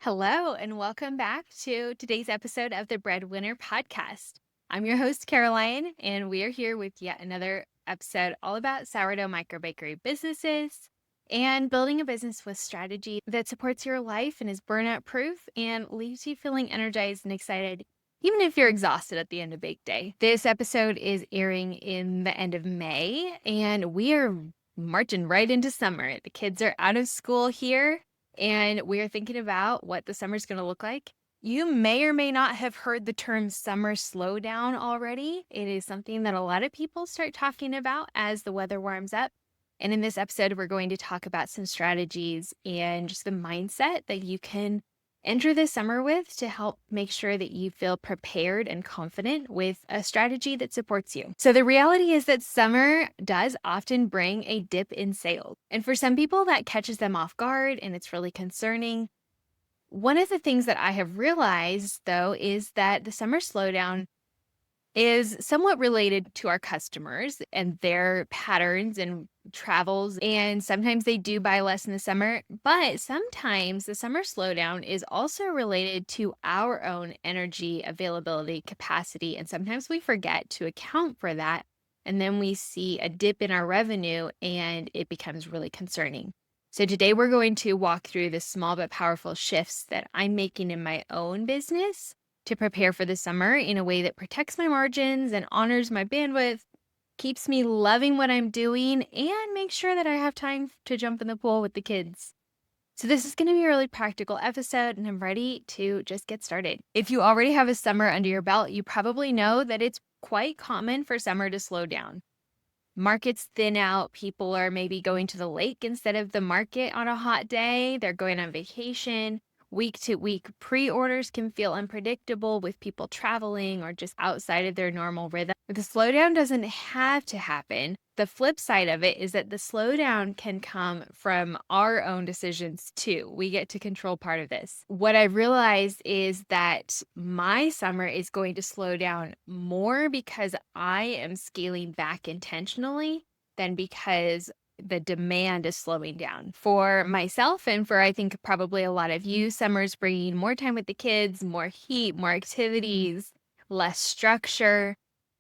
Hello, and welcome back to today's episode of the Breadwinner Podcast. I'm your host, Caroline, and we are here with yet another episode all about sourdough microbakery businesses and building a business with strategy that supports your life and is burnout proof and leaves you feeling energized and excited, even if you're exhausted at the end of bake day. This episode is airing in the end of May, and we are marching right into summer. The kids are out of school here and we're thinking about what the summer's going to look like. You may or may not have heard the term summer slowdown already. It is something that a lot of people start talking about as the weather warms up. And in this episode, we're going to talk about some strategies and just the mindset that you can enter this summer with to help make sure that you feel prepared and confident with a strategy that supports you. So the reality is that summer does often bring a dip in sales. And for some people that catches them off guard and it's really concerning. One of the things that I have realized though is that the summer slowdown is somewhat related to our customers and their patterns and travels. And sometimes they do buy less in the summer, but sometimes the summer slowdown is also related to our own energy availability capacity. And sometimes we forget to account for that. And then we see a dip in our revenue and it becomes really concerning. So today we're going to walk through the small but powerful shifts that I'm making in my own business to prepare for the summer in a way that protects my margins and honors my bandwidth, keeps me loving what I'm doing, and makes sure that I have time to jump in the pool with the kids. So this is going to be a really practical episode, and I'm ready to just get started. If you already have a summer under your belt, you probably know that it's quite common for summer to slow down. Markets thin out. People are maybe going to the lake instead of the market on a hot day. They're going on vacation. Week to week pre-orders can feel unpredictable with people traveling or just outside of their normal rhythm. But the slowdown doesn't have to happen. The flip side of it is that the slowdown can come from our own decisions too. We get to control part of this. What I realized is that my summer is going to slow down more because I am scaling back intentionally than because the demand is slowing down. For myself and for I think probably a lot of you, summer's bringing more time with the kids, more heat, more activities, less structure.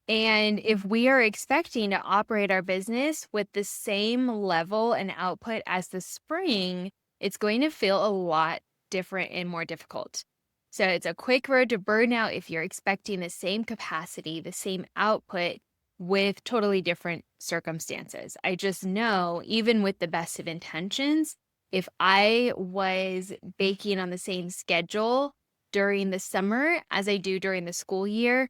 And if we are expecting to operate our business with the same level and output as the spring, it's going to feel a lot different and more difficult. So it's a quick road to burnout if you're expecting the same capacity, the same output with totally different circumstances. I just know, even with the best of intentions, if I was baking on the same schedule during the summer as I do during the school year,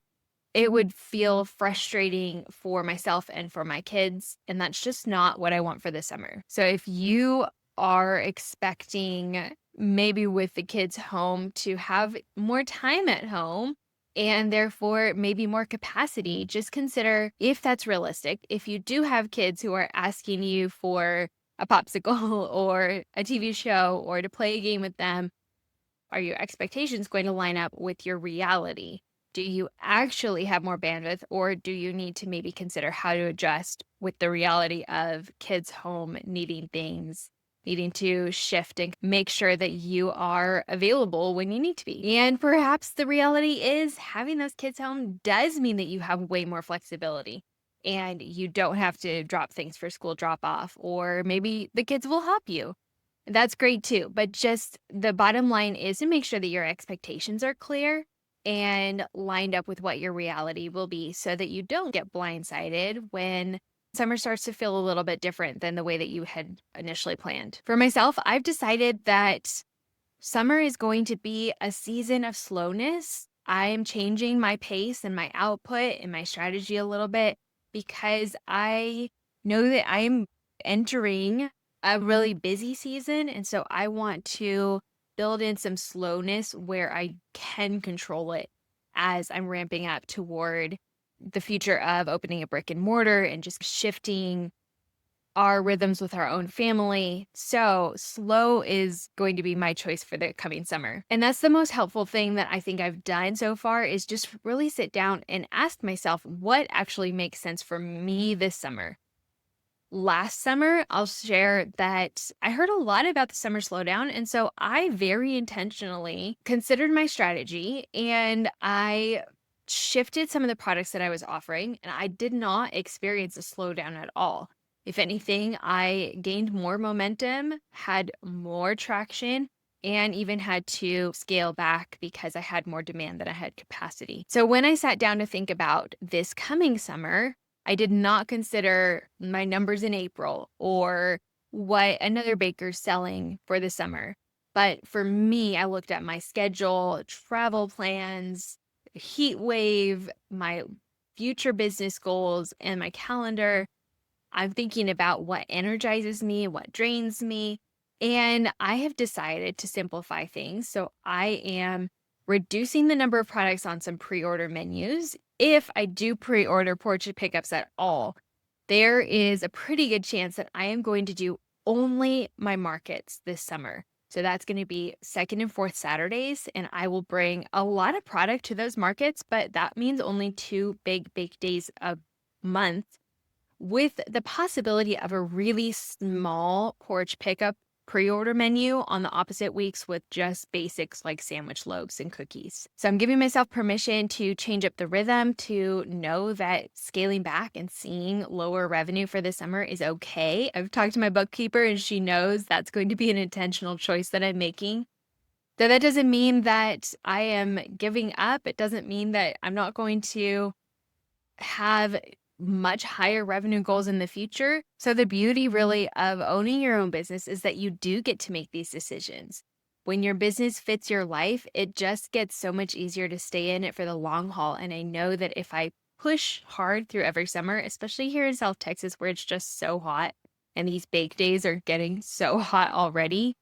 it would feel frustrating for myself and for my kids. And that's just not what I want for the summer. So if you are expecting maybe with the kids home to have more time at home and therefore maybe more capacity, just consider if that's realistic. If you do have kids who are asking you for a popsicle or a TV show or to play a game with them, are your expectations going to line up with your reality? Do you actually have more bandwidth, or do you need to maybe consider how to adjust with the reality of kids home needing things, needing to shift and make sure that you are available when you need to be? And perhaps the reality is having those kids home does mean that you have way more flexibility and you don't have to drop things for school drop off, or maybe the kids will help you. That's great too. But just the bottom line is to make sure that your expectations are clear and lined up with what your reality will be so that you don't get blindsided when summer starts to feel a little bit different than the way that you had initially planned. For myself, I've decided that summer is going to be a season of slowness. I am changing my pace and my output and my strategy a little bit because I know that I'm entering a really busy season. And so I want to build in some slowness where I can control it as I'm ramping up toward the future of opening a brick and mortar and just shifting our rhythms with our own family. So slow is going to be my choice for the coming summer. And that's the most helpful thing that I think I've done so far is just really sit down and ask myself what actually makes sense for me this summer. last summer, I'll share that I heard a lot about the summer slowdown. And so I very intentionally considered my strategy and I shifted some of the products that I was offering, and I did not experience a slowdown at all. If anything, I gained more momentum, had more traction, and even had to scale back because I had more demand than I had capacity. So when I sat down to think about this coming summer, I did not consider my numbers in April or what another baker's selling for the summer. But for me, I looked at my schedule, travel plans, heat wave, my future business goals, and my calendar. I'm thinking about what energizes me, what drains me. And I have decided to simplify things. So I am reducing the number of products on some pre order menus. If I do pre order porch pickups at all, there is a pretty good chance that I am going to do only my markets this summer. So that's going to be second and fourth Saturdays. And I will bring a lot of product to those markets, but that means only two big bake days a month with the possibility of a really small porch pickup pre-order menu on the opposite weeks with just basics like sandwich loaves and cookies. So I'm giving myself permission to change up the rhythm, to know that scaling back and seeing lower revenue for the summer is okay. I've talked to my bookkeeper and she knows that's going to be an intentional choice that I'm making. Though that doesn't mean that I am giving up. It doesn't mean that I'm not going to have much higher revenue goals in the future. So the beauty really of owning your own business is that you do get to make these decisions. When your business fits your life, it just gets so much easier to stay in it for the long haul. And I know that if I push hard through every summer, especially here in South Texas where it's just so hot and these bake days are getting so hot already,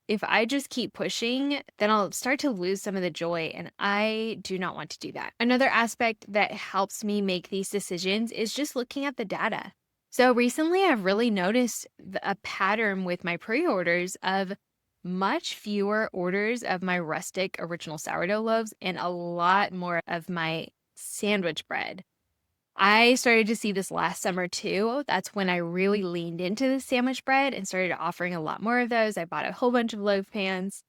if I just keep pushing, then I'll start to lose some of the joy, and I do not want to do that. Another aspect that helps me make these decisions is just looking at the data. So recently, I've really noticed a pattern with my pre-orders of much fewer orders of my rustic original sourdough loaves and a lot more of my sandwich bread. I started to see this last summer too. That's when I really leaned into the sandwich bread and started offering a lot more of those. I bought a whole bunch of loaf pans,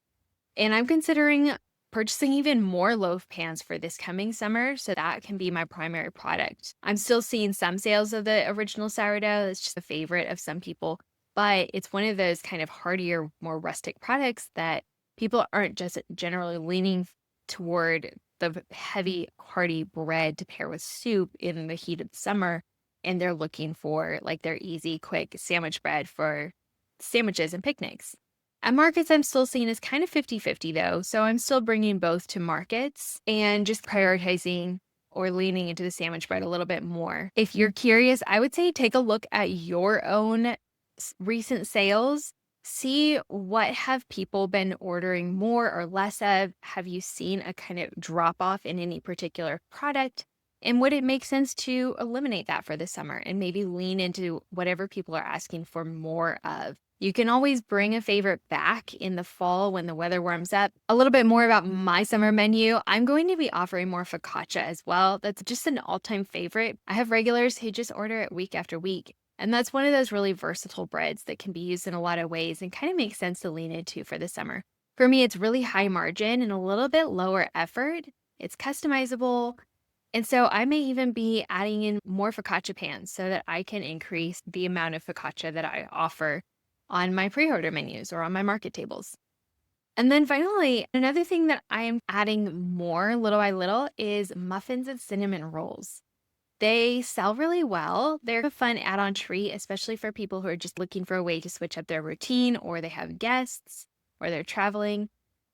and I'm considering purchasing even more loaf pans for this coming summer so that can be my primary product. I'm still seeing some sales of the original sourdough. It's just a favorite of some people, but it's one of those kind of heartier, more rustic products that people aren't just generally leaning toward the heavy, hearty bread to pair with soup in the heat of the summer. And they're looking for like their easy, quick sandwich bread for sandwiches and picnics. At markets, I'm still seeing as kind of 50-50 though. So I'm still bringing both to markets and just prioritizing or leaning into the sandwich bread a little bit more. If you're curious, I would say take a look at your own recent sales. See what have people been ordering more or less of. Have you seen a kind of drop off in any particular product? And would it make sense to eliminate that for the summer and maybe lean into whatever people are asking for more of? You can always bring a favorite back in the fall when the weather warms up. A little bit more about my summer menu. I'm going to be offering more focaccia as well. That's just an all-time favorite. I have regulars who just order it week after week. And that's one of those really versatile breads that can be used in a lot of ways and kind of makes sense to lean into for the summer. For me, it's really high margin and a little bit lower effort. It's customizable. And so I may even be adding in more focaccia pans so that I can increase the amount of focaccia that I offer on my pre-order menus or on my market tables. And then finally, another thing that I am adding more little by little is muffins and cinnamon rolls. They sell really well. They're a fun add-on treat, especially for people who are just looking for a way to switch up their routine or they have guests or they're traveling.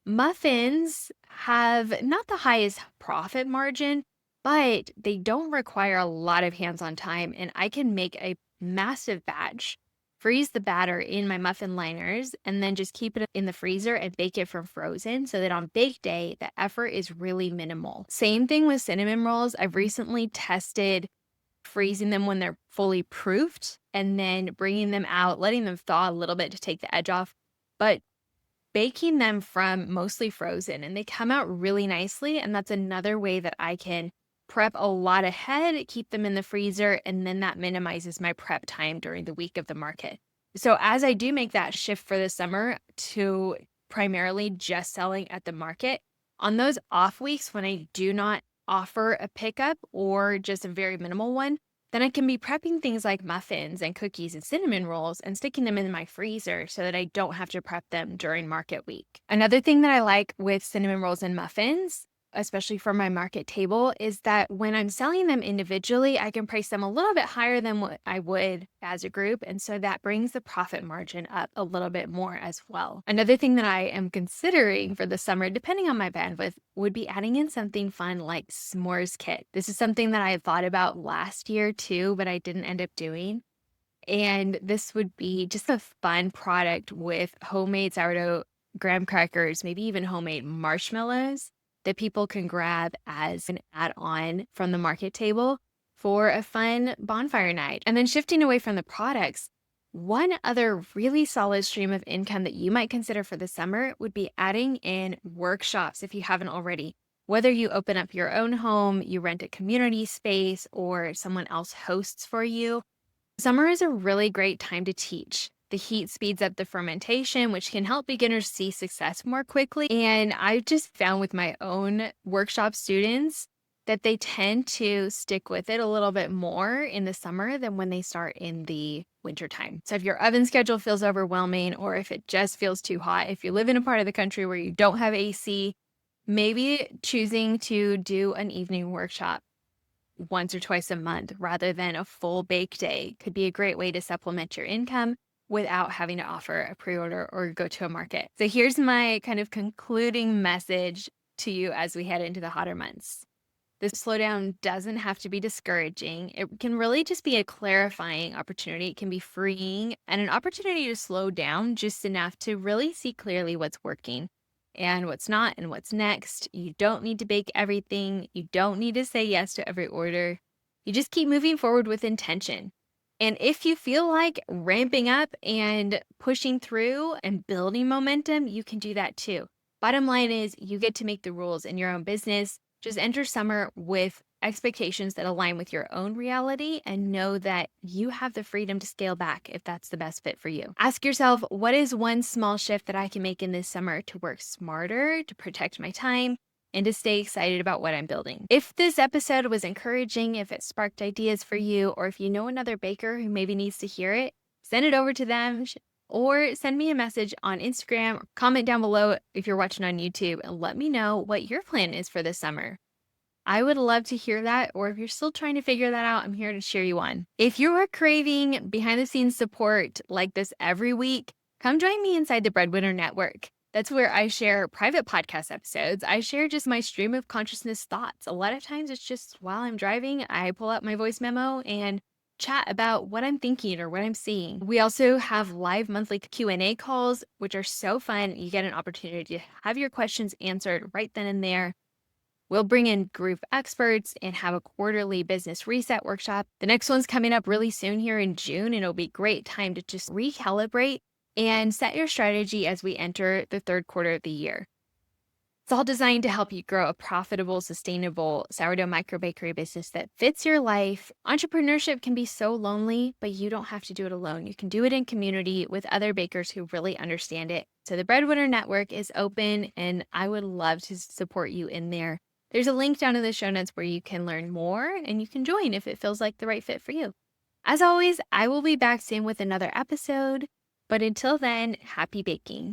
Muffins have not the highest profit margin, but they don't require a lot of hands-on time, and I can make a massive batch, freeze the batter in my muffin liners, and then just keep it in the freezer and bake it from frozen so that on bake day, the effort is really minimal. Same thing with cinnamon rolls. I've recently tested freezing them when they're fully proofed and then bringing them out, letting them thaw a little bit to take the edge off, but baking them from mostly frozen, and they come out really nicely. And that's another way that I can prep a lot ahead, keep them in the freezer, and then that minimizes my prep time during the week of the market. So as I do make that shift for the summer to primarily just selling at the market, on those off weeks when I do not offer a pickup or just a very minimal one, then I can be prepping things like muffins and cookies and cinnamon rolls and sticking them in my freezer so that I don't have to prep them during market week. Another thing that I like with cinnamon rolls and muffins, especially for my market table, is that when I'm selling them individually, I can price them a little bit higher than what I would as a group. And so that brings the profit margin up a little bit more as well. Another thing that I am considering for the summer, depending on my bandwidth, would be adding in something fun like s'mores kit. This is something that I had thought about last year too, but I didn't end up doing. And this would be just a fun product with homemade sourdough graham crackers, maybe even homemade marshmallows that people can grab as an add-on from the market table for a fun bonfire night. And then shifting away from the products, one other really solid stream of income that you might consider for the summer would be adding in workshops if you haven't already. Whether you open up your own home, you rent a community space, or someone else hosts for you, summer is a really great time to teach. The heat speeds up the fermentation, which can help beginners see success more quickly. And I've just found with my own workshop students that they tend to stick with it a little bit more in the summer than when they start in the wintertime. So if your oven schedule feels overwhelming, or if it just feels too hot, if you live in a part of the country where you don't have AC, maybe choosing to do an evening workshop once or twice a month rather than a full bake day could be a great way to supplement your income without having to offer a pre-order or go to a market. So here's my kind of concluding message to you as we head into the hotter months. This slowdown doesn't have to be discouraging. It can really just be a clarifying opportunity. It can be freeing and an opportunity to slow down just enough to really see clearly what's working and what's not and what's next. You don't need to bake everything. You don't need to say yes to every order. You just keep moving forward with intention. And if you feel like ramping up and pushing through and building momentum, you can do that too. Bottom line is you get to make the rules in your own business. Just enter summer with expectations that align with your own reality and know that you have the freedom to scale back if that's the best fit for you. Ask yourself, what is one small shift that I can make in this summer to work smarter, to protect my time, and to stay excited about what I'm building? If this episode was encouraging, if it sparked ideas for you, or if you know another baker who maybe needs to hear it, send it over to them. Or send me a message on Instagram or comment down below if you're watching on YouTube and let me know what your plan is for this summer. I would love to hear that, or if you're still trying to figure that out, I'm here to cheer you on. If you are craving behind the scenes support like this every week, come join me inside the Breadwinner Network. That's where I share private podcast episodes. I share just my stream of consciousness thoughts. A lot of times it's just while I'm driving, I pull out my voice memo and chat about what I'm thinking or what I'm seeing. We also have live monthly Q&A calls, which are so fun. You get an opportunity to have your questions answered right then and there. We'll bring in group experts and have a quarterly business reset workshop. The next one's coming up really soon here in June, and it'll be a great time to just recalibrate and set your strategy as we enter the third quarter of the year. It's all designed to help you grow a profitable, sustainable sourdough microbakery business that fits your life. Entrepreneurship can be so lonely, but you don't have to do it alone. You can do it in community with other bakers who really understand it. So the Breadwinner Network is open, and I would love to support you in there. There's a link down in the show notes where you can learn more and you can join if it feels like the right fit for you. As always, I will be back soon with another episode, but until then, happy baking.